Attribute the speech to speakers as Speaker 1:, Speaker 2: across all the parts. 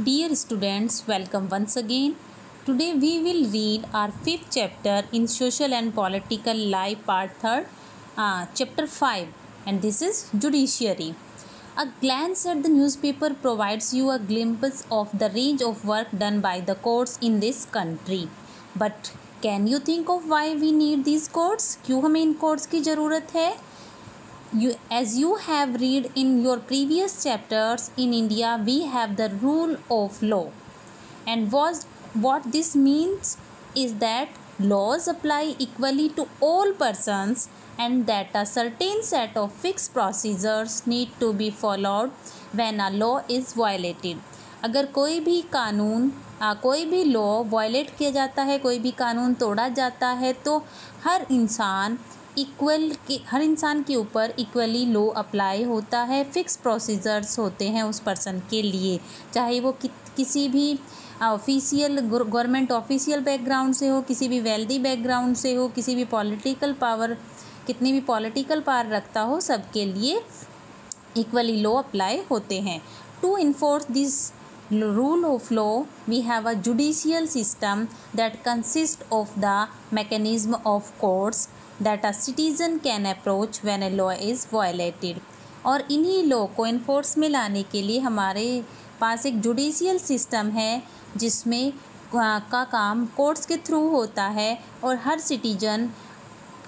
Speaker 1: Dear students, welcome once again. Today we will read our fifth chapter in Social and Political Life, part 3, chapter 5, and this is Judiciary. A glance at the newspaper provides you a glimpse of the range of work done by the courts in this country. But can you think of why we need these courts? क्यों हमें इन courts की ज़रूरत है? As you have read in your previous chapters, in India we have the rule of law, and what this means is that laws apply equally to all persons and that a certain set of fixed procedures need to be followed when a law is violated. अगर कोई भी कानून कोई भी law violet किया जाता है, कोई भी कानून तोड़ा जाता है, तो हर इंसान के ऊपर इक्वली लॉ अप्लाई होता है. फिक्स प्रोसीजर्स होते हैं उस पर्सन के लिए, चाहे वो किसी भी ऑफिशियल गवर्नमेंट ऑफिशियल बैकग्राउंड से हो, किसी भी वेल्दी बैकग्राउंड से हो, किसी भी कितनी भी पॉलिटिकल पावर रखता हो, सबके लिए इक्वली लॉ अप्लाई होते हैं. To enforce this rule of law, we have a judicial system that consists of the mechanism of courts that a citizen can approach when a law is violated. और इन्हीं law को enforce में लाने के लिए हमारे पास एक जुडिशियल सिस्टम है जिसमें का काम कोर्ट्स के थ्रू होता है, और हर सिटीजन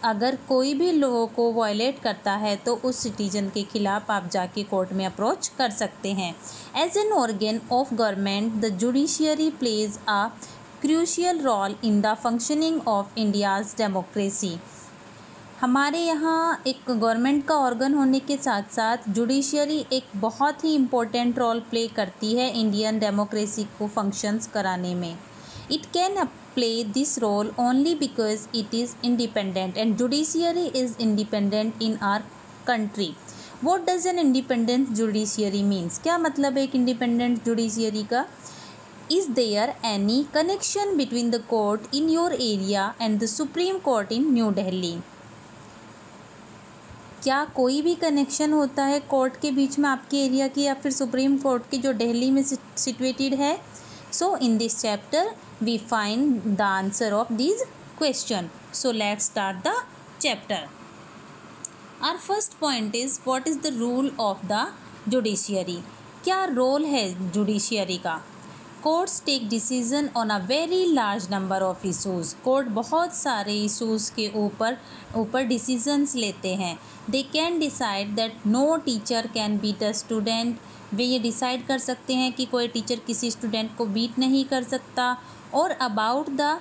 Speaker 1: अगर कोई भी लॉ को वायलेट करता है तो उस सिटीजन के खिलाफ आप जाके कोर्ट में अप्रोच कर सकते हैं. As an organ of government, the judiciary plays a crucial role in the functioning of India's democracy. हमारे यहाँ एक गवर्नमेंट का ऑर्गन होने के साथ साथ जुडिशियरी एक बहुत ही इम्पोर्टेंट रोल प्ले करती है इंडियन डेमोक्रेसी को फंक्शंस कराने में. It can play this role only because it is independent, and judiciary is independent in our country. What does an independent judiciary means? क्या मतलब है एक independent judiciary का? Is there any connection between the court in your area and the Supreme Court in New Delhi? क्या कोई भी connection होता है कोर्ट के बीच में आपके एरिया की या फिर सुप्रीम कोर्ट की जो दिल्ली में सिचुएटेड है? So in this chapter we find the answer of these question. So let's start the chapter. Our first point is, what is the role of the judiciary? क्या role है judiciary का? Courts take decision on a very large number of issues. Court बहुत सारे issues के ऊपर decisions लेते हैं. They can decide that no teacher can beat a student. वे ये डिसाइड कर सकते हैं कि कोई टीचर किसी स्टूडेंट को बीट नहीं कर सकता. और about the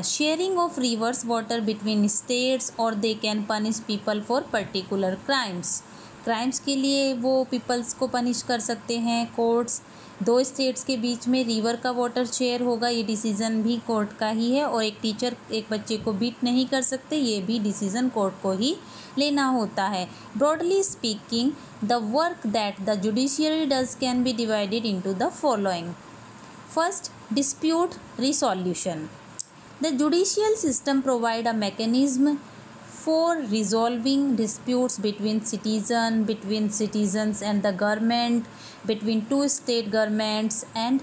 Speaker 1: sharing of rivers water between states, और they can punish people for particular crimes के लिए वो पीपल्स को पनिश कर सकते हैं. कोर्ट्स दो स्टेट्स के बीच में रिवर का वाटर शेयर होगा, ये डिसीज़न भी कोर्ट का ही है. और एक टीचर एक बच्चे को बीट नहीं कर सकते, ये भी डिसीज़न कोर्ट को ही लेना होता है. Broadly speaking, the work that the judiciary does can be divided into the following. First, dispute resolution. The judicial system provide a mechanism for resolving disputes between citizens and the government, between two state governments, and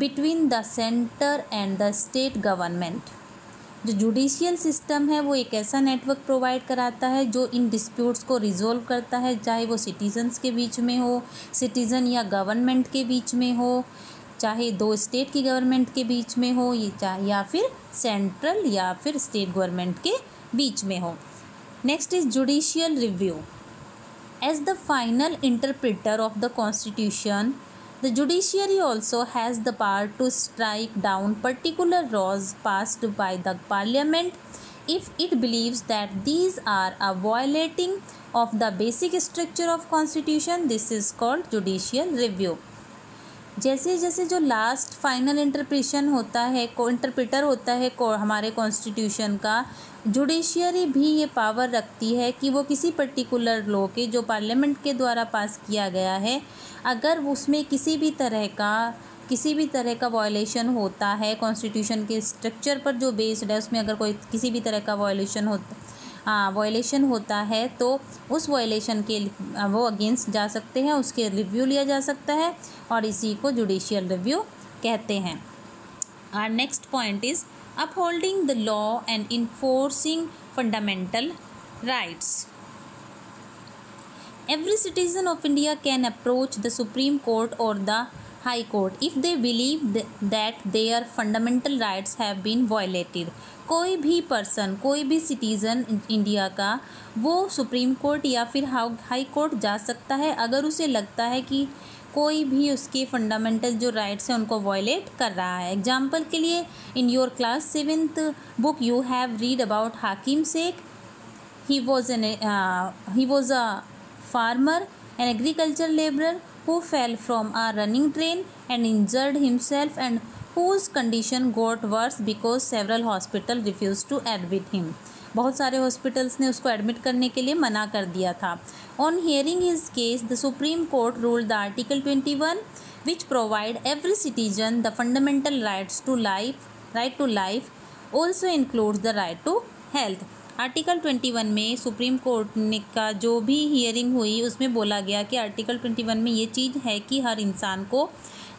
Speaker 1: between the center and the state government. जो judicial system है वो एक ऐसा network provide कराता है जो इन disputes को resolve करता है, चाहे वो सिटीजन्स के बीच में हो, सिटीज़न या गवर्नमेंट के बीच में हो, चाहे दो स्टेट की गवर्नमेंट के बीच में हो, या फिर सेंट्रल या फिर स्टेट गवर्नमेंट के बीच में हो. Next is judicial review. As the final interpreter of the Constitution, the judiciary also has the power to strike down particular laws passed by the Parliament if it believes that these are a violating of the basic structure of Constitution. This is called judicial review. जैसे जैसे जो last final interpreter होता है हमारे constitution का, judiciary भी ये power रखती है कि वो किसी पर्टिकुलर लॉ के जो पार्लियामेंट के द्वारा पास किया गया है, अगर उसमें किसी भी तरह का वायलेशन होता है, कॉन्स्टिट्यूशन के स्ट्रक्चर पर जो बेस्ड है उसमें अगर कोई किसी भी तरह का वायलेशन वायलेशन होता है तो उस वायलेशन के वो अगेंस्ट जा सकते हैं, उसके रिव्यू लिया जा सकता है और इसी को जुडिशियल रिव्यू कहते हैं। Our next point is upholding the law and enforcing fundamental rights. Every citizen of India can approach the Supreme Court or the High Court if they believe that their fundamental rights have been violated. कोई भी person, कोई भी citizen India का वो supreme court या फिर high court जा सकता है अगर उसे लगता है कि कोई भी उसके फंडामेंटल जो राइट्स हैं उनको वायलेट कर रहा है। एग्जाम्पल के लिए in your class 7th book you have read about Hakim Sheikh. He was a farmer, an agriculture laborer who fell from a running train and injured himself and whose condition got worse because several hospitals refused to admit him. बहुत सारे hospitals ने उसको admit करने के लिए मना कर दिया था। On hearing his case, the Supreme Court ruled the Article 21, which provide every citizen the fundamental rights to life, right to life, also includes the right to health. Article 21 में सुप्रीम कोर्ट ने का जो भी hearing हुई उसमें बोला गया कि आर्टिकल 21 में ये चीज़ है कि हर इंसान को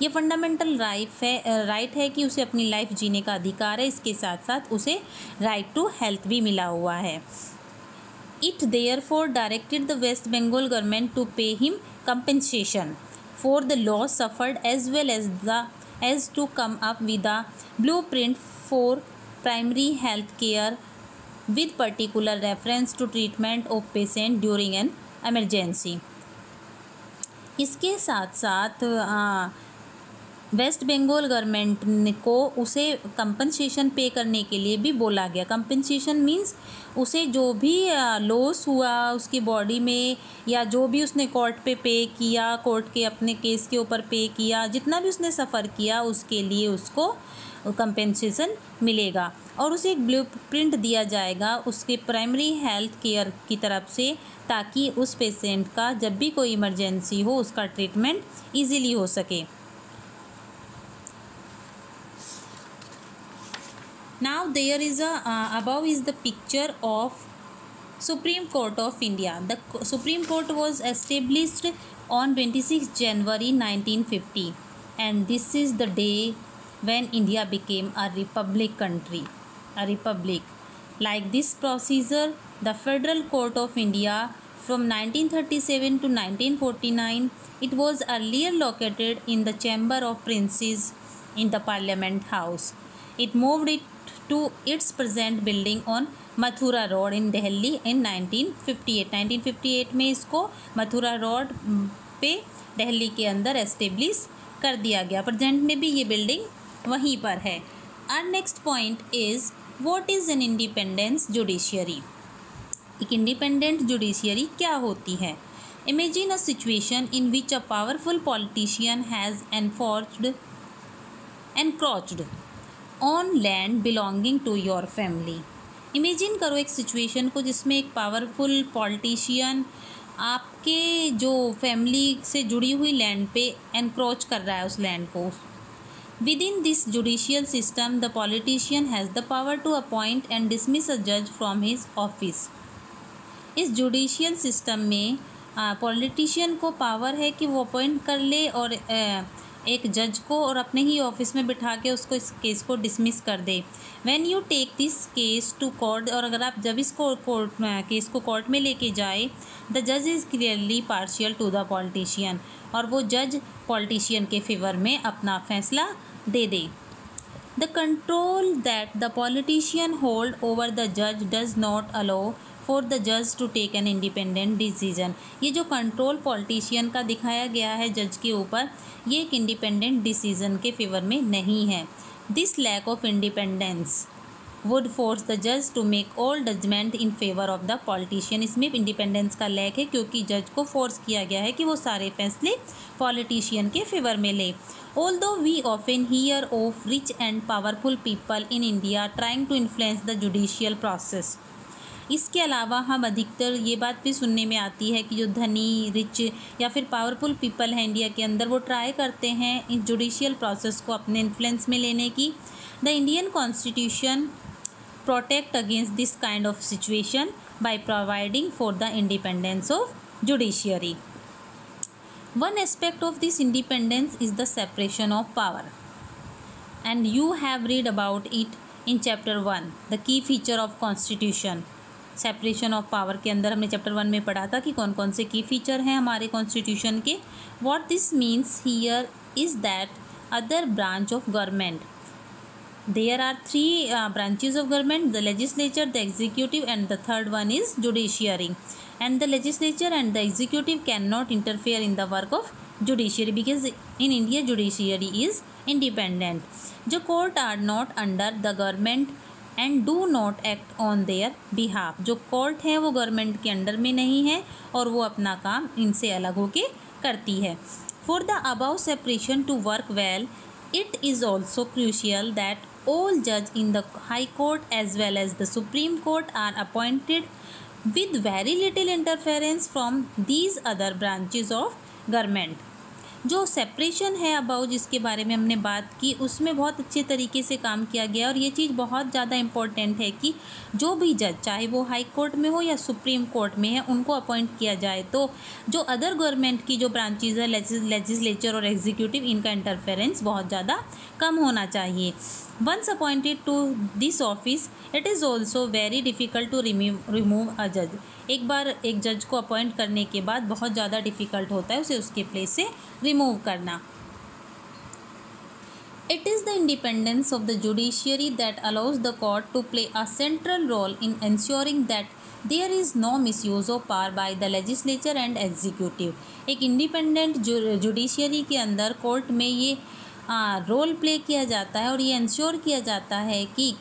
Speaker 1: ये फंडामेंटल राइट है कि उसे अपनी लाइफ जीने का अधिकार है, इसके साथ साथ उसे राइट टू हेल्थ भी मिला हुआ है। It therefore directed the West Bengal government to pay him compensation for the loss suffered as well as to come up with a blueprint for primary health care with particular reference to treatment of patient during an emergency. इसके साथ साथ waste Bengal government को उसे compensation पे करने के लिए भी बोला गया। कंपनसेशन मीन्स उसे जो भी लॉस हुआ उसकी बॉडी में या जो भी उसने कोर्ट पे किया, कोर्ट के अपने केस के ऊपर पे किया, जितना भी उसने सफ़र किया उसके लिए उसको कंपनसेशन मिलेगा और उसे एक ब्लूप्रिंट दिया जाएगा उसके प्राइमरी हेल्थ केयर की तरफ से ताकि उस पेशेंट का जब भी कोई इमरजेंसी हो उसका ट्रीटमेंट इजीली हो सके। Now there is above is the picture of Supreme Court of India. The Supreme Court was established on 26 January 1950 and this is the day when India became a republic country, a republic. Like this procedure, the Federal Court of India from 1937 to 1949, it was earlier located in the Chamber of Princes in the Parliament House. It moved it to its present building on Mathura road in Delhi in 1958. 1958 में इसको Mathura road पे दिल्ली के अंदर establish कर दिया गया। Present में भी ये बिल्डिंग वहीं पर है। Our next point is what is an independence judiciary. एक इंडिपेंडेंट जुडिशियरी क्या होती है। Imagine a situation in which a powerful politician has encroached on land belonging to your family. Imagine करो एक सिचुएशन को जिसमें एक पावरफुल पॉलिटिशियन आपके जो फैमिली से जुड़ी हुई लैंड पे एनक्रोच कर रहा है उस लैंड को। Within this judicial system the politician has the power to appoint and dismiss a जज फ्रॉम हिज ऑफिस। इस जुडिशियल सिस्टम में पॉलिटिशियन को पावर है कि वो अपॉइंट कर ले और एक जज को और अपने ही ऑफिस में बिठा के उसको इस केस को डिसमिस कर दे। When you take this case to court, और अगर आप जब इसको केस को कोर्ट में लेके जाए, द जज is clearly partial two the politician, और वो जज पॉलिटिशियन के फेवर में अपना फैसला दे दे। The control that the politician hold over the जज does not allow for the जज to take an independent decision. ये जो कंट्रोल पॉलिटिशियन का दिखाया गया है जज के ऊपर, ये एक इंडिपेंडेंट डिसीजन के फेवर में नहीं है। This lack of independence would force the जज to make all judgement in favour of the politician. इसमें इंडिपेंडेंस का लैक है क्योंकि जज को फोर्स किया गया है कि वो सारे फैसले पॉलिटिशियन के फेवर में ले। Although we often hear of rich and powerful people in India trying to influence the judicial process. इसके अलावा हम अधिकतर ये बात भी सुनने में आती है कि जो धनी, रिच या फिर पावरफुल पीपल हैं इंडिया के अंदर, वो ट्राई करते हैं इस जुडिशियल प्रोसेस को अपने इन्फ्लुएंस में लेने की। The Indian constitution protect against this kind of situation. by providing for the independence of judiciary. One aspect of this independence is the separation of power, and you have read about it in chapter 1, the key feature of constitution. Separation of power के अंदर हमने chapter 1 में पढ़ा था कि कौन कौन से की फीचर हैं हमारे कॉन्स्टिट्यूशन के. What this means here is that other branch of government, there are 3 branches of government, the legislature, the executive, and the third one is judiciary. And the legislature and the executive cannot interfere in the work of judiciary because in India judiciary is independent. जो court are not under the government and do not act on their behalf. जो court है वो government के under में नहीं है और वो अपना काम इनसे अलग होके करती है. For the above separation to work well, it is also crucial that all judges in the High Court as well as the Supreme Court are appointed with very little interference from these other branches of government. जो separation है about जिसके बारे में हमने बात की उसमें बहुत अच्छे तरीके से काम किया गया और ये चीज़ बहुत ज़्यादा इम्पोर्टेंट है कि जो भी जज चाहे वो हाई कोर्ट में हो या सुप्रीम कोर्ट में है उनको अपॉइंट किया जाए तो जो अदर गवर्नमेंट की जो ब्रांचेज है लेजिस्लेचर और एग्जीक्यूटिव इनका इंटरफेरेंस बहुत ज़्यादा कम होना चाहिए. Once appointed to this office, it is also very difficult to remove a judge. एक बार एक जज को अपॉइंट करने के बाद बहुत ज़्यादा डिफ़िकल्ट होता है उसे उसके प्लेस से रिमूव करना. It is the independence of the judiciary that allows the court to play a central role in ensuring that there is no misuse of power by the legislature and executive. एक independent judiciary के अंदर court में ये role play किया जाता है और ये इंश्योर किया जाता है कि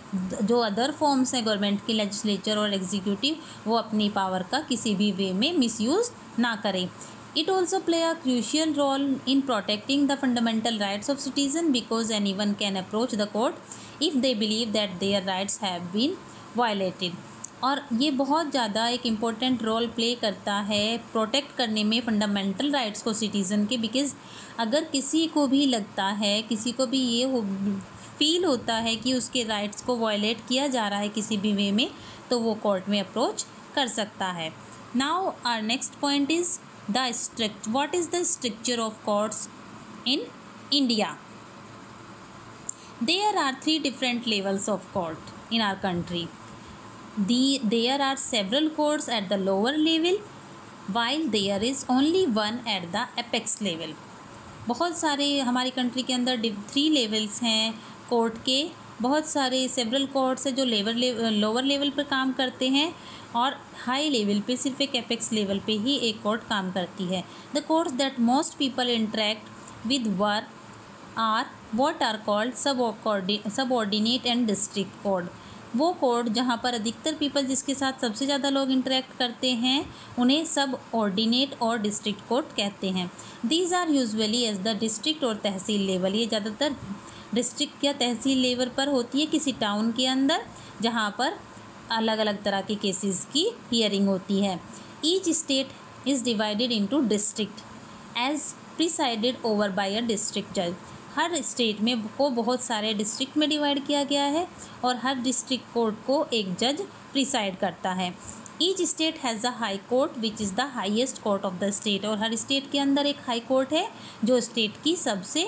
Speaker 1: जो अदर फॉर्म्स हैं गवर्नमेंट की लेजिस्लेचर और एग्जीक्यूटिव वो अपनी पावर का किसी भी वे में मिसयूज़ ना करें. It also play a crucial role in protecting the fundamental rights of citizen because anyone can approach the court if they believe that their rights have been violated. और ये बहुत ज़्यादा एक इम्पोर्टेंट रोल प्ले करता है protect करने में fundamental rights को सिटीज़न के. बिकॉज़ अगर किसी को भी लगता है किसी को भी ये फील होता है कि उसके राइट्स को वायलेट किया जा रहा है किसी भी वे में तो वो कोर्ट में अप्रोच कर सकता है. Now our next point is what is the structure of courts in India. There are 3 different levels of court in our country. There are several courts at the lower level while there is only one at the apex level. बहुत सारे हमारी country के अंदर 3 levels हैं court के. बहुत सारे several courts हैं जो लोअर लेवल पर काम करते हैं और हाई लेवल पे सिर्फ एक एपेक्स लेवल पे ही एक कोर्ट काम करती है. The courts that most people interact with were are what are called subordinate and district court. वो कोर्ट जहाँ पर अधिकतर पीपल जिसके साथ सबसे ज़्यादा लोग इंटरेक्ट करते हैं उन्हें सब ऑर्डिनेट और डिस्ट्रिक्ट कोर्ट कहते हैं. These are usually as the district और तहसील लेवल. ये ज़्यादातर डिस्ट्रिक्ट या तहसील लेवल पर होती है किसी टाउन के अंदर जहाँ पर अलग अलग तरह के केसेस की हियरिंग होती है. Each state is divided into district as presided over by a district जज. हर स्टेट में को बहुत सारे डिस्ट्रिक्ट में डिवाइड किया गया है और हर डिस्ट्रिक्ट कोर्ट को एक जज प्रिसाइड करता है. Each state has a high court which is the highest court of the state. और हर स्टेट के अंदर एक हाई कोर्ट है जो स्टेट की सबसे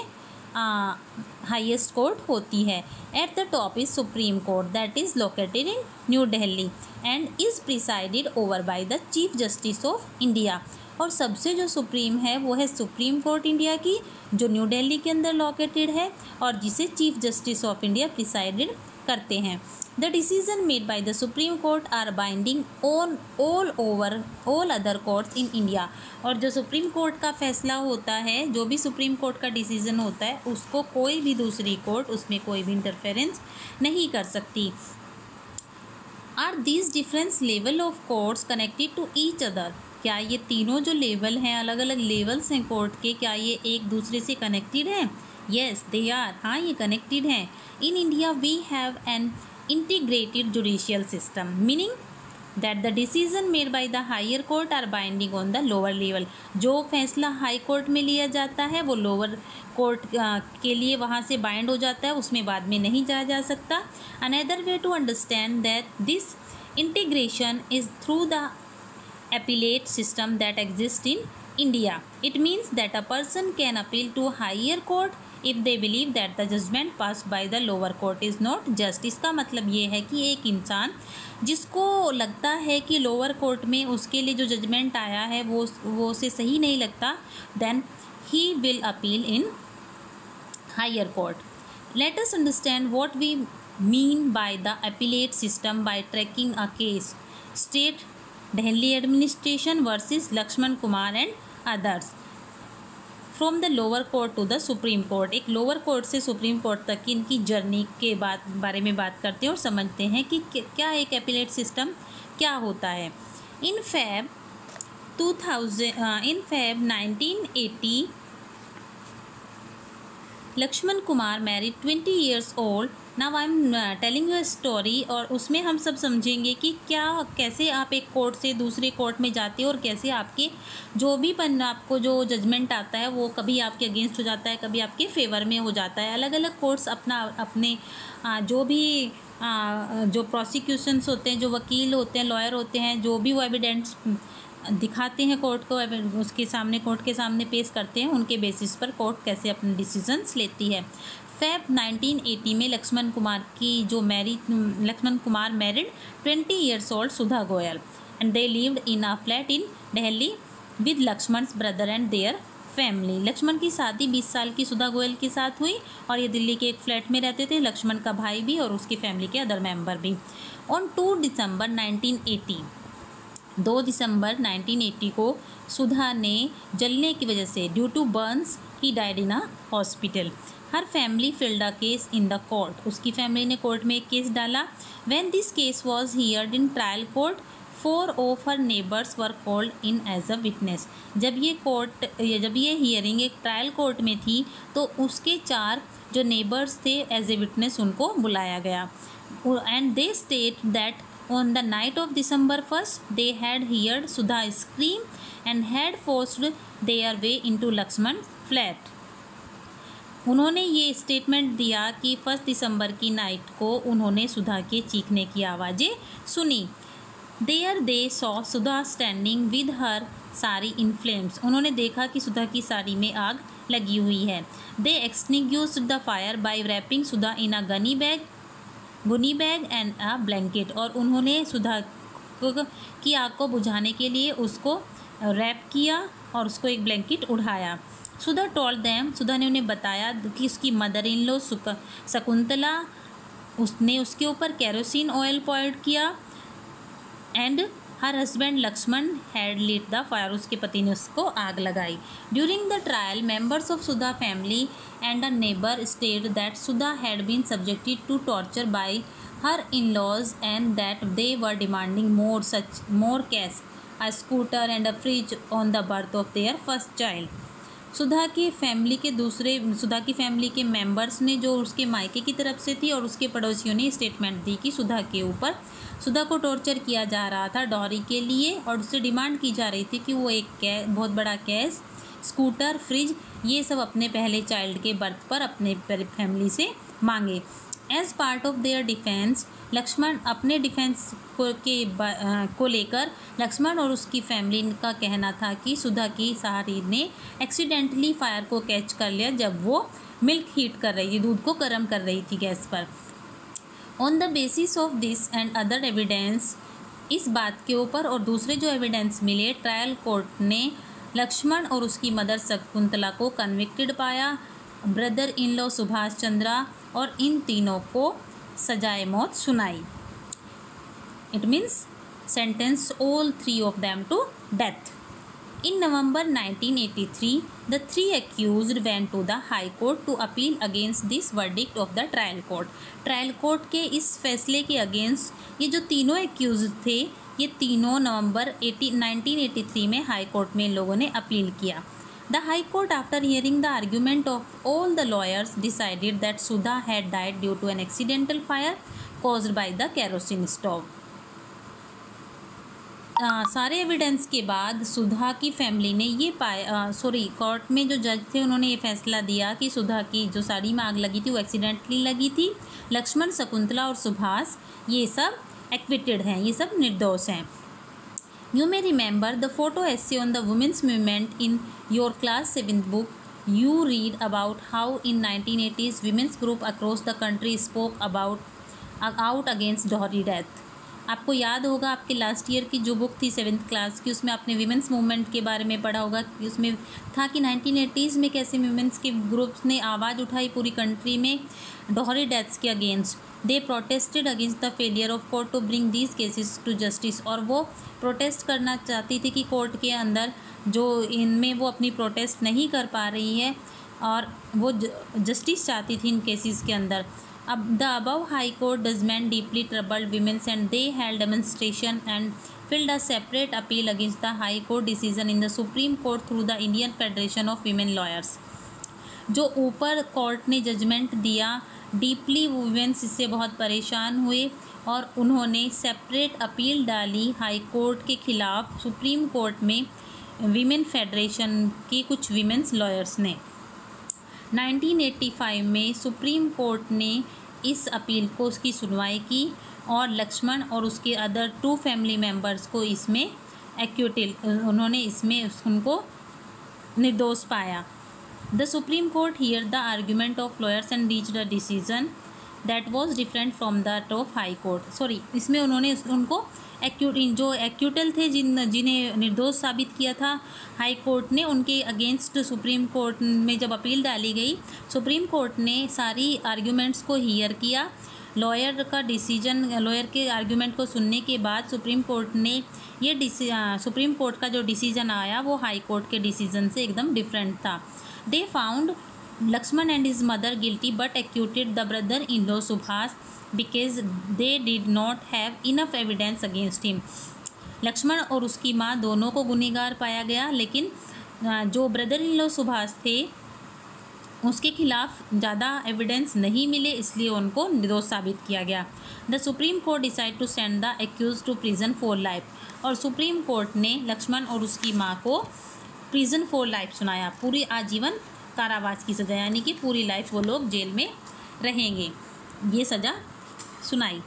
Speaker 1: हाईएस्ट कोर्ट होती है. At the top is supreme court that is located in new Delhi and is presided over by the chief justice of India. और सबसे जो सुप्रीम है वो है सुप्रीम कोर्ट इंडिया की जो न्यू दिल्ली के अंदर लोकेटेड है और जिसे chief justice of India presided करते हैं. The decision made by the supreme court are binding on all other courts in India. और जो सुप्रीम कोर्ट का फैसला होता है जो भी सुप्रीम कोर्ट का डिसीजन होता है उसको कोई भी दूसरी कोर्ट उसमें कोई भी इंटरफेरेंस नहीं कर सकती. Are these difference level of courts connected to each other. क्या ये तीनों जो लेवल हैं अलग अलग लेवल्स हैं कोर्ट के क्या ये एक दूसरे से कनेक्टेड हैं. Yes they are. हाँ ये कनेक्टेड हैं. In India we have an integrated judicial system meaning that the decision made by the higher court are binding on the lower level. जो फैसला हाई कोर्ट में लिया जाता है वो लोअर कोर्ट के लिए वहाँ से बाइंड हो जाता है उसमें बाद में नहीं जाया जा सकता. Another way to understand that this Integration is through the appellate system that exists in India. It means that a person can appeal to higher court if they believe that the judgment passed by the lower court is not just. इसका मतलब ये है कि एक इंसान जिसको लगता है कि लोअर कोर्ट में उसके लिए जो जजमेंट आया है वो उसे सही नहीं लगता, then he will appeal in higher court. Let us understand what we mean by the appellate system by tracking a case. State Delhi administration versus Lakshman Kumar and others. From the lower court to the supreme court. एक lower court से supreme court तक की इनकी journey के बारे में बात करते हैं और समझते हैं कि क्या एक अपीलेट सिस्टम क्या होता है. In Feb 1980 Lakshman Kumar married 20 years old. Now I am telling you story, और उसमें हम सब समझेंगे कि कैसे आप एक कोर्ट से दूसरे कोर्ट में जाते हो और कैसे आपके जो भी आपको जो जजमेंट आता है वो कभी आपके अगेंस्ट हो जाता है, कभी आपके फेवर में हो जाता है. अलग अलग कोर्ट्स अपने जो भी जो प्रोसिक्यूशंस होते हैं, जो वकील होते हैं, लॉयर होते हैं, जो भी वो एविडेंस दिखाते हैं कोर्ट को, उसके सामने कोर्ट के सामने पेश करते हैं, उनके बेसिस पर कोर्ट कैसे अपने डिसीजंस लेती है. फेब 1980 में Laxman Kumar married 20 years old Sudha Goyal and they lived in a flat in Delhi with Laxman's brother and their family. Laxman की शादी 20 साल की सुधा गोयल के साथ हुई और ये दिल्ली के एक फ्लैट में रहते थे, लक्ष्मण का भाई भी और उसकी फैमिली के अदर मेंबर भी. ऑन 2 December 1980, 2 दिसंबर 1980 को सुधा ने जलने की वजह से due to burns he died in a hospital. Her family filed a case in the court. उसकी फैमिली ने कोर्ट में एक केस डाला. When this case was heard in trial court, 4 of her neighbors were called in as a witness. जब ये hearing एक trial court में थी तो उसके 4 जो नेबर्स थे एज ए विटनेस उनको बुलाया गया. And they state that on the night of December 1st they had heard Sudha scream and had forced their way into Lakshman's flat. उन्होंने ये स्टेटमेंट दिया कि 1 दिसंबर की नाइट को उन्होंने सुधा के चीखने की आवाज़ें सुनी. There they saw Sudha standing with her sari in flames. उन्होंने देखा कि सुधा की साड़ी में आग लगी हुई है. They extinguished the fire by wrapping Sudha in a gunny bag and a blanket. और उन्होंने सुधा की आग को बुझाने के लिए उसको रैप किया और उसको एक ब्लैंकेट उड़ाया. सुधा टोल्ड देम, सुधा ने उन्हें बताया कि उसकी मदर इन लॉ शकुंतला उसने उसके ऊपर केरोसिन ऑयल पॉइंट किया and her husband Laxman had lit the fire. उसके पति ने उसको आग लगाई. During the trial members of Sudha family and a neighbour stated that Sudha had been subjected to torture by her in-laws and that they were demanding more cash, a scooter and a fridge on the birth of their first child. Sudha की family के members ने जो उसके मायके की तरफ से थी और उसके पड़ोसियों ने स्टेटमेंट दी कि सुधा को टॉर्चर किया जा रहा था डॉरी के लिए और उससे डिमांड की जा रही थी कि वो एक बहुत बड़ा कैश, स्कूटर, फ्रिज ये सब अपने पहले चाइल्ड के बर्थ पर अपने फैमिली से मांगे. As part of their defence, Lakshman अपने डिफेंस को लेकर लक्ष्मण और उसकी फैमिली का कहना था कि सुधा की साड़ी ने एक्सीडेंटली फायर को कैच कर लिया जब वो मिल्क हीट कर रही थी, दूध को गर्म कर रही थी गैस पर. On the basis of this and other evidence, इस बात के ऊपर और दूसरे जो एविडेंस मिले, ट्रायल कोर्ट ने लक्ष्मण और उसकी मदर शकुंतला को कन्विक्टेड पाया, brother in law Subhash Chandra और इन तीनों को सजाए मौत सुनाई. It means sentence all 3 of them to death. In November 1983, the 3 accused went to the High Court to appeal against this verdict of the trial court. Trial court के इस फैसले के अगेंस्ट ये जो तीनों एक्यूज थे, ये तीनों नवंबर 1983 में हाई कोर्ट में इन लोगों ने अपील किया. The High Court, after hearing the argument of all the lawyers, decided that Sudha had died due to an accidental fire caused by the kerosene stove. सारे एविडेंस के बाद सुधा की फैमिली ने ये कोर्ट में जो जज थे उन्होंने ये फैसला दिया कि सुधा की जो साड़ी में आग लगी थी वो एक्सीडेंटली लगी थी. लक्ष्मण, शकुंतला और सुभाष ये सब एक्विटेड हैं, ये सब निर्दोष हैं। You may remember the photo essay on the women's movement in your class 7th book. You read about how in 1980s women's group across the country spoke out against Dohri death. आपको याद होगा आपके last year की जो book थी 7th class की, उसमें आपने विमेंस मूवमेंट के बारे में पढ़ा होगा कि उसमें था कि 1980s में कैसे विमेंस के ग्रुप्स ने आवाज़ उठाई पूरी कंट्री में डोहरी डेथ्स के against. They protested against the failure of court to bring these cases to justice. और वो प्रोटेस्ट करना चाहती थी कि कोर्ट के अंदर जो इनमें वो अपनी प्रोटेस्ट नहीं कर पा रही है और वो जस्टिस चाहती थी इन केसेस के अंदर। अब the above high court judgement deeply troubled women's and they held demonstration and filed a separate appeal against the High Court decision in the Supreme Court through the Indian Federation of Women Lawyers। जो ऊपर court ने judgement दिया, deeply women's इससे बहुत परेशान हुए और उन्होंने सेपरेट अपील डाली हाई कोर्ट के ख़िलाफ़ सुप्रीम कोर्ट में वीमेन फेडरेशन के कुछ वीमेंस लॉयर्स ने। 1985 में सुप्रीम कोर्ट ने इस अपील को उसकी सुनवाई की और लक्ष्मण और उसके अदर 2 फैमिली मेम्बर्स को इसमें उन्होंने इसमें उनको निर्दोष पाया। The supreme court here the argument of lawyers and reached a decision that was different from that of high court. इसमें उन्होंने उनको जो एक्यूटल थे जिन्हें निर्दोष साबित किया था हाई कोर्ट ने, उनके अगेंस्ट सुप्रीम कोर्ट में जब अपील डाली गई, सुप्रीम कोर्ट ने सारी आर्ग्यूमेंट्स को हियर किया। लॉयर के आर्ग्यूमेंट को सुनने के बाद सुप्रीम कोर्ट ने सुप्रीम कोर्ट का जो डिसीजन आया वो हाई कोर्ट के डिसीजन से एकदम डिफरेंट था। They found Lakshman and his mother guilty but acquitted the brother in law Subhash because they did not have enough evidence against him. Lakshman और उसकी माँ दोनों को गुनहगार पाया गया, लेकिन जो ब्रदर इन लॉ सुभाष थे उसके खिलाफ ज़्यादा एविडेंस नहीं मिले, इसलिए उनको निर्दोष साबित किया गया। The supreme court decide to send the accuse to prison for life. और सुप्रीम कोर्ट ने लक्ष्मण और उसकी माँ को प्रिजन फॉर लाइफ सुनाया, पूरी आजीवन कारावास की सज़ा, यानी कि पूरी लाइफ वो लोग जेल में रहेंगे, ये सज़ा सुनाई।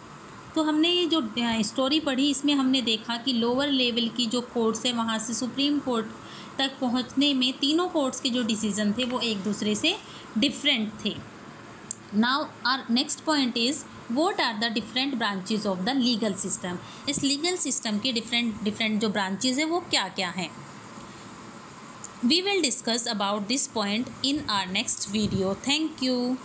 Speaker 1: तो हमने ये जो स्टोरी पढ़ी इसमें हमने देखा कि लोअर लेवल की जो कोर्ट्स है वहाँ से सुप्रीम कोर्ट तक पहुँचने में तीनों कोर्ट्स के जो डिसीजन थे वो एक दूसरे से डिफरेंट थे। Now our next point is what are the different branches of the legal system. इस लीगल सिस्टम के डिफरेंट जो ब्रांचेज है वो क्या क्या हैं। We will discuss about this point in our next video. Thank you.